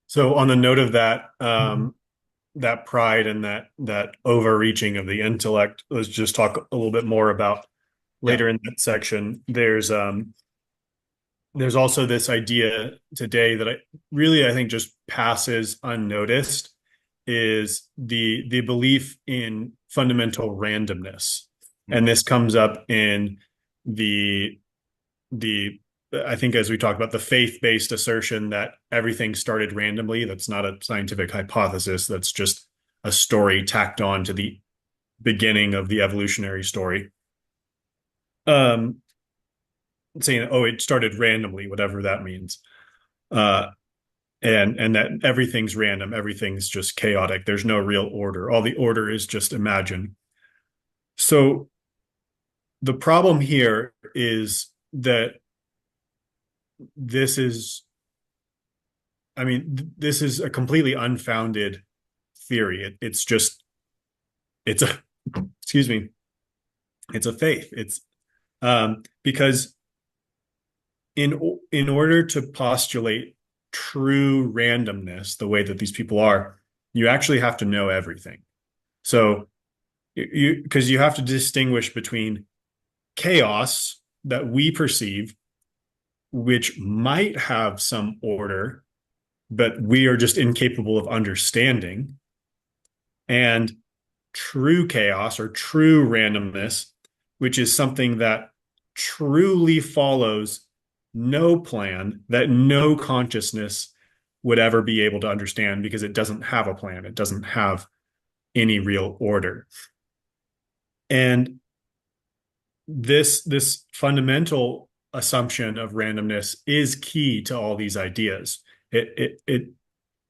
So on the note of that, that pride and that overreaching of the intellect, let's just talk a little bit more about Yeah. later in that section. There's also this idea today that I think just passes unnoticed is the belief in fundamental randomness. And Mhm. this comes up in the the I think as we talked about the faith-based assertion that everything started randomly. That's not a scientific hypothesis. That's just a story tacked on to the beginning of the evolutionary story. Um, Saying, oh, it started randomly, whatever that means. Uh, and that everything's random, everything's just chaotic. There's no real order. All the order is just imagined. So the problem here is that this is, this is a completely unfounded theory. It's just, it's a, excuse me, it's a faith. It's because in order to postulate true randomness, the way that these people are, you actually have to know everything. So you because you have to distinguish between chaos that we perceive, which might have some order, but we are just incapable of understanding, and true chaos or true randomness, which is something that truly follows no plan, that no consciousness would ever be able to understand because it doesn't have a plan. It doesn't have any real order. And this fundamental assumption of randomness is key to all these ideas. It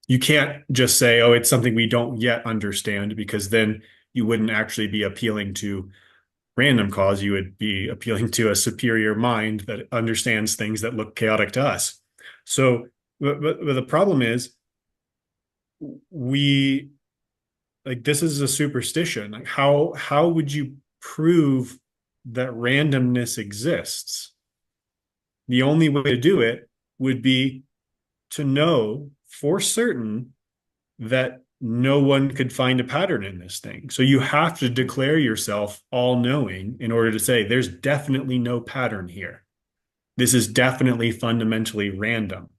you can't just say, oh, it's something we don't yet understand, because then you wouldn't actually be appealing to random cause. You would be appealing to a superior mind that understands things that look chaotic to us. So, but the problem is we like this is a superstition. Like how would you prove that randomness exists? The only way to do it would be to know for certain that no one could find a pattern in this thing. So you have to declare yourself all knowing in order to say there's definitely no pattern here. This is definitely fundamentally random.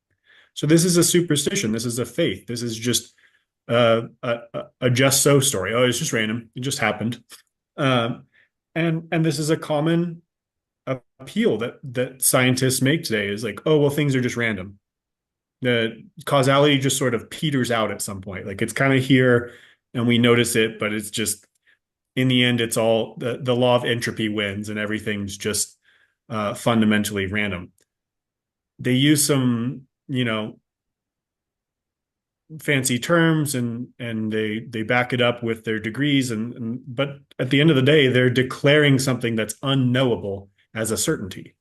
So this is a superstition. This is a faith. This is just a just so story. Oh, it's just random. It just happened. Um, and this is a common appeal that scientists make today is like, oh, well, things are just random. The causality just sort of peters out at some point. Like it's kind of here and we notice it, but it's just in the end, it's all the law of entropy wins and everything's just fundamentally random. They use some, fancy terms and they back it up with their degrees and but at the end of the day, they're declaring something that's unknowable as a certainty.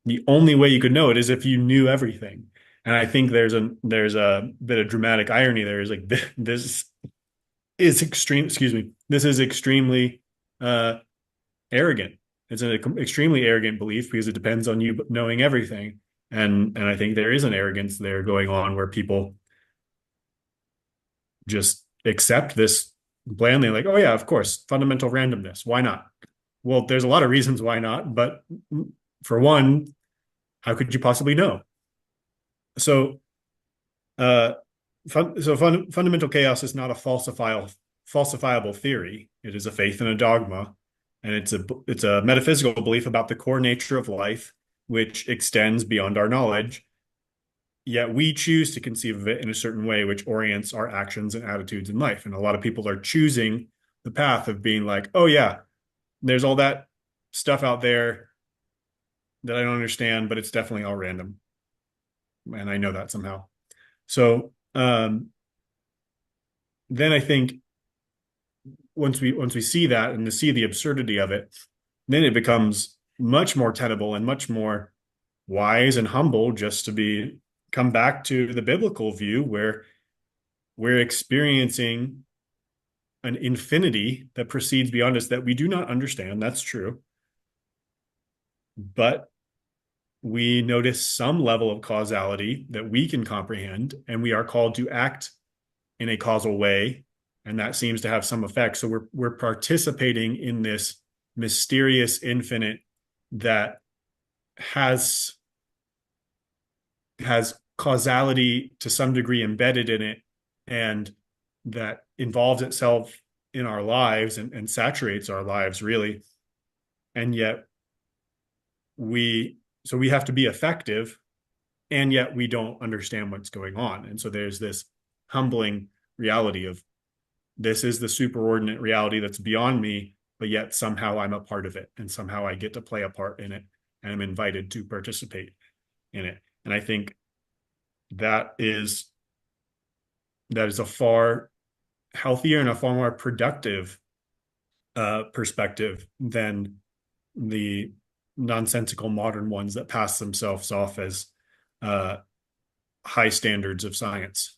The only way you could know it is if you knew everything. And I think there's a bit of dramatic irony there. Is like this is extreme. Excuse me. This is extremely uh, arrogant. It's an extremely arrogant belief because it depends on you knowing everything. And I think there is an arrogance there going on where people just accept this blandly, like, oh yeah, of course, fundamental randomness. Why not? Well, there's a lot of reasons why not, but for one, how could you possibly know? So Uh, fundamental chaos is not a falsifiable theory. It is a faith and a dogma, and it's a metaphysical belief about the core nature of life, which extends beyond our knowledge. Yet we choose to conceive of it in a certain way, which orients our actions and attitudes in life. And a lot of people are choosing the path of being like, oh yeah, there's all that stuff out there that I don't understand, but it's definitely all random, and I know that somehow. So then I think once we see that and to see the absurdity of it, then it becomes much more tenable and much more wise and humble just to be come back to the biblical view where we're experiencing an infinity that proceeds beyond us that we do not understand. That's true. But we notice some level of causality that we can comprehend, and we are called to act in a causal way, and that seems to have some effect. So we're participating in this mysterious infinite that has has causality to some degree embedded in it, and that involves itself in our lives and saturates our lives really. And yet we so we have to be effective, and yet we don't understand what's going on. And so there's this humbling reality of, this is the superordinate reality that's beyond me, but yet somehow I'm a part of it, and somehow I get to play a part in it, and I'm invited to participate in it. And I think that is a far healthier and a far more productive perspective than the nonsensical modern ones that pass themselves off as uh, high standards of science.